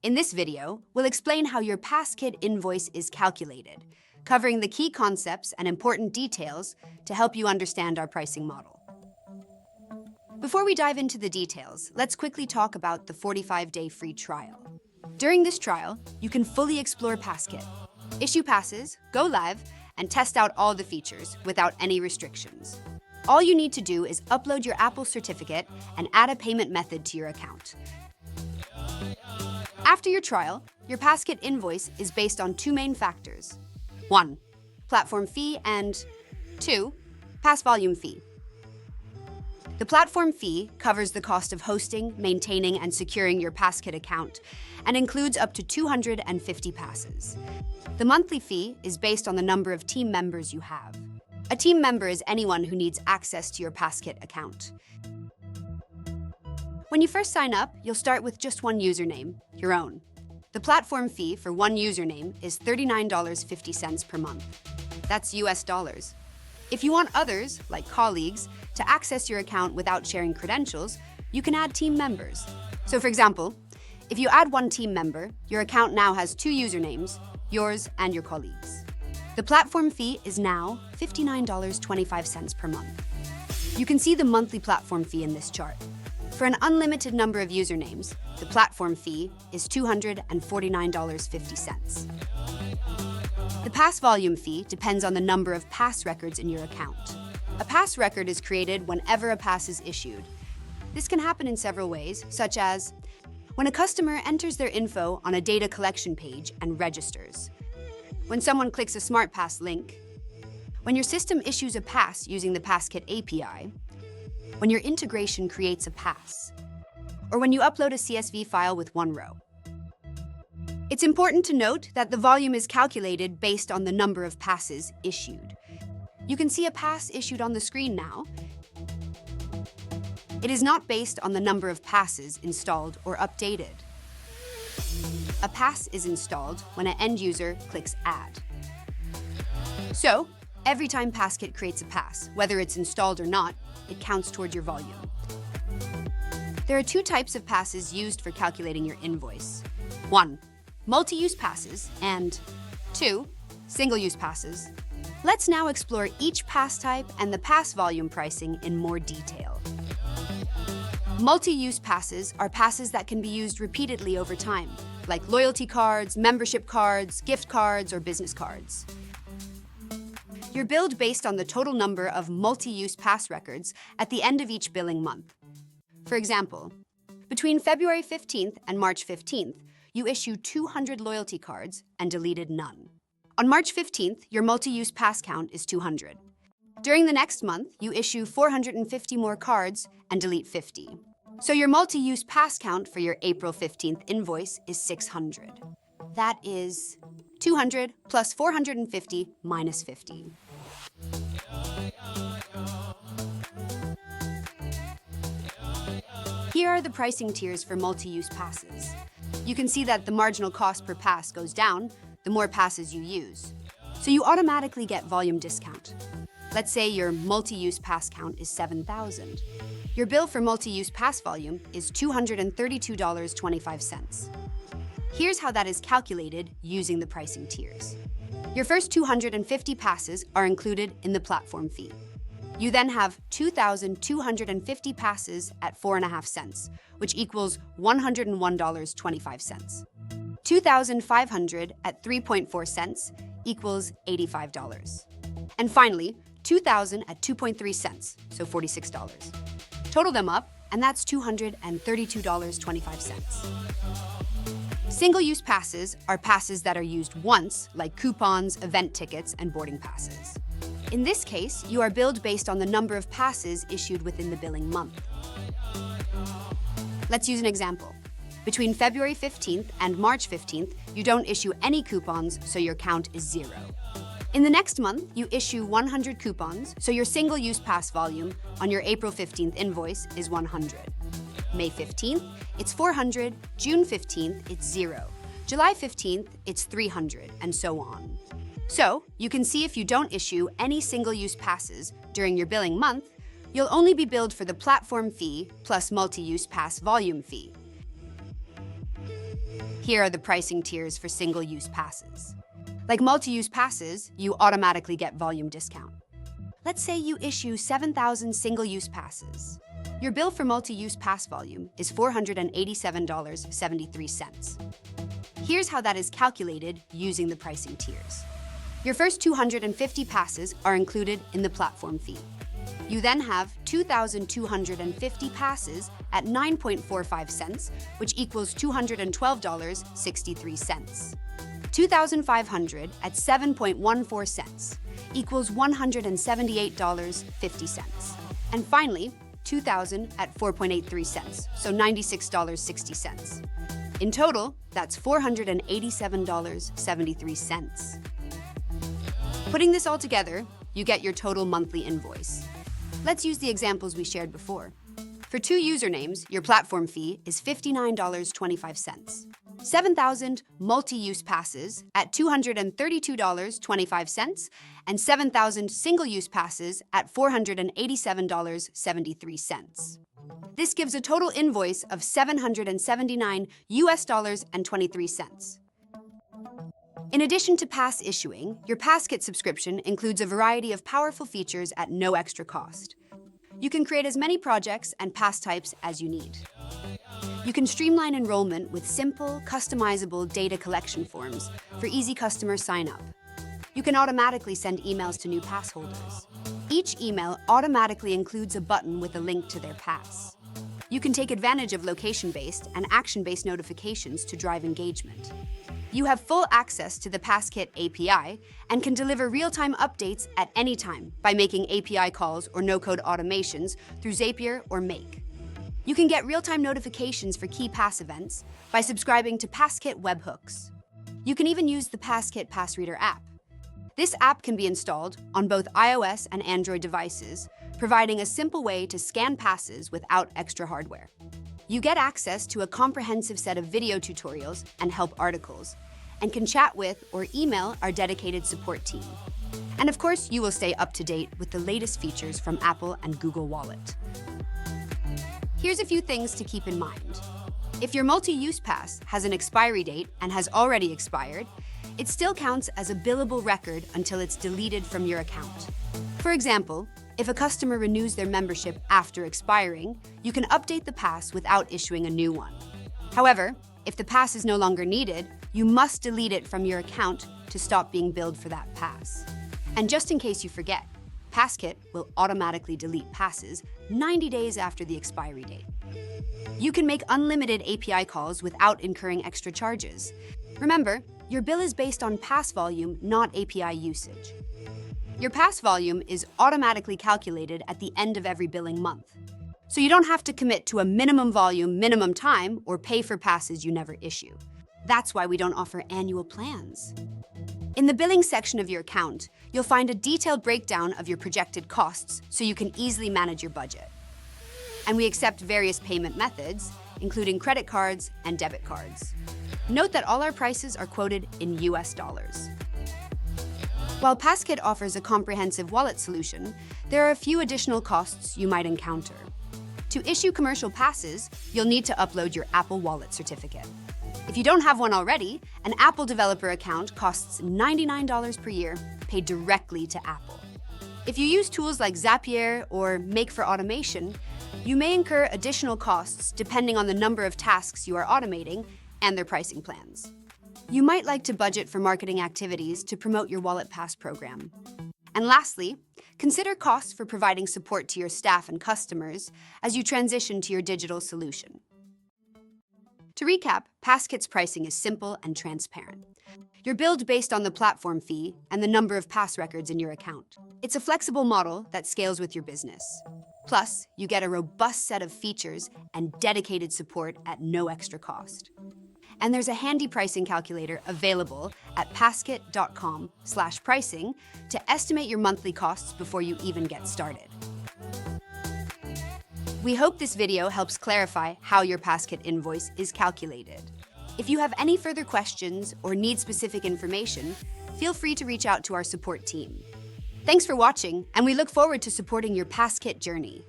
In this video, we'll explain how your PassKit invoice is calculated, covering the key concepts and important details to help you understand our pricing model. Before we dive into the details, let's quickly talk about the 45-day free trial. During this trial, you can fully explore PassKit, issue passes, go live, and test out all the features without any restrictions. All you need to do is upload your Apple certificate and add a payment method to your account. After your trial, your PassKit invoice is based on two main factors. 1. Platform fee, and 2. Pass volume fee. The platform fee covers the cost of hosting, maintaining, and securing your PassKit account and includes up to 250 passes. The monthly fee is based on the number of team members you have. A team member is anyone who needs access to your PassKit account. When you first sign up, you'll start with just one username, your own. The platform fee for one username is $39.50 per month. That's US dollars. If you want others, like colleagues, to access your account without sharing credentials, you can add team members. So for example, if you add one team member, your account now has two usernames, yours and your colleagues. The platform fee is now $59.25 per month. You can see the monthly platform fee in this chart. For an unlimited number of usernames, the platform fee is $249.50. The pass volume fee depends on the number of pass records in your account. A pass record is created whenever a pass is issued. This can happen in several ways, such as when a customer enters their info on a data collection page and registers, when someone clicks a SmartPass link, when your system issues a pass using the PassKit API, when your integration creates a pass, or when you upload a CSV file with one row. It's important to note that the volume is calculated based on the number of passes issued. You can see a pass issued on the screen now. It is not based on the number of passes installed or updated. A pass is installed when an end user clicks Add. So, every time PassKit creates a pass, whether it's installed or not, it counts toward your volume. There are two types of passes used for calculating your invoice. 1. Multi-use passes, and 2. Single-use passes. Let's now explore each pass type and the pass volume pricing in more detail. Multi-use passes are passes that can be used repeatedly over time, like loyalty cards, membership cards, gift cards, or business cards. You're billed based on the total number of multi-use pass records at the end of each billing month. For example, between February 15th and March 15th, you issued 200 loyalty cards and deleted none. On March 15th, your multi-use pass count is 200. During the next month, you issue 450 more cards and delete 50. So your multi-use pass count for your April 15th invoice is 600. That is 200 plus 450 minus 50. Here are the pricing tiers for multi-use passes. You can see that the marginal cost per pass goes down the more passes you use. So you automatically get volume discount. Let's say your multi-use pass count is 7,000. Your bill for multi-use pass volume is $232.25. Here's how that is calculated using the pricing tiers. Your first 250 passes are included in the platform fee. You then have 2,250 passes at 4.5 cents, which equals $101.25. 2,500 at 3.4 cents equals $85. And finally, 2,000 at 2.3 cents, so $46. Total them up, and that's $232.25. Single-use passes are passes that are used once, like coupons, event tickets, and boarding passes. In this case, you are billed based on the number of passes issued within the billing month. Let's use an example. Between February 15th and March 15th, you don't issue any coupons, so your count is 0. In the next month, you issue 100 coupons, so your single-use pass volume on your April 15th invoice is 100. May 15th, it's 400, June 15th, it's 0. July 15th, it's 300, and so on. So, you can see if you don't issue any single-use passes during your billing month, you'll only be billed for the platform fee plus multi-use pass volume fee. Here are the pricing tiers for single-use passes. Like multi-use passes, you automatically get volume discount. Let's say you issue 7,000 single-use passes. Your bill for multi-use pass volume is $487.73. Here's how that is calculated using the pricing tiers. Your first 250 passes are included in the platform fee. You then have 2,250 passes at 9.45 cents, which equals $212.63. 2,500 at 7.14 cents equals $178.50. And finally, 2,000 at 4.83 cents, so $96.60. In total, that's $487.73. Putting this all together, you get your total monthly invoice. Let's use the examples we shared before. For 2 usernames, your platform fee is $59.25. 7,000 multi-use passes at $232.25, and 7,000 single-use passes at $487.73. This gives a total invoice of $779.23. In addition to pass issuing, your PassKit subscription includes a variety of powerful features at no extra cost. You can create as many projects and pass types as you need. You can streamline enrollment with simple, customizable data collection forms for easy customer sign-up. You can automatically send emails to new pass holders. Each email automatically includes a button with a link to their pass. You can take advantage of location-based and action-based notifications to drive engagement. You have full access to the PassKit API and can deliver real-time updates at any time by making API calls or no-code automations through Zapier or Make. You can get real-time notifications for key pass events by subscribing to PassKit webhooks. You can even use the PassKit Passreader app. This app can be installed on both iOS and Android devices, providing a simple way to scan passes without extra hardware. You get access to a comprehensive set of video tutorials and help articles, and can chat with or email our dedicated support team. And of course, you will stay up to date with the latest features from Apple and Google Wallet. Here's a few things to keep in mind. If your multi-use pass has an expiry date and has already expired, it still counts as a billable record until it's deleted from your account. For example, if a customer renews their membership after expiring, you can update the pass without issuing a new one. However, if the pass is no longer needed, you must delete it from your account to stop being billed for that pass. And just in case you forget, PassKit will automatically delete passes 90 days after the expiry date. You can make unlimited API calls without incurring extra charges. Remember, your bill is based on pass volume, not API usage. Your pass volume is automatically calculated at the end of every billing month. So you don't have to commit to a minimum volume, minimum time, or pay for passes you never issue. That's why we don't offer annual plans. In the billing section of your account, you'll find a detailed breakdown of your projected costs so you can easily manage your budget. And we accept various payment methods, including credit cards and debit cards. Note that all our prices are quoted in US dollars. While PassKit offers a comprehensive wallet solution, there are a few additional costs you might encounter. To issue commercial passes, you'll need to upload your Apple Wallet certificate. If you don't have one already, an Apple developer account costs $99 per year, paid directly to Apple. If you use tools like Zapier or Make for automation, you may incur additional costs depending on the number of tasks you are automating and their pricing plans. You might like to budget for marketing activities to promote your Wallet Pass program. And lastly, consider costs for providing support to your staff and customers as you transition to your digital solution. To recap, PassKit's pricing is simple and transparent. You're billed based on the platform fee and the number of pass records in your account. It's a flexible model that scales with your business. Plus, you get a robust set of features and dedicated support at no extra cost. And there's a handy pricing calculator available at passkit.com/pricing to estimate your monthly costs before you even get started. We hope this video helps clarify how your PassKit invoice is calculated. If you have any further questions or need specific information, feel free to reach out to our support team. Thanks for watching, and we look forward to supporting your PassKit journey.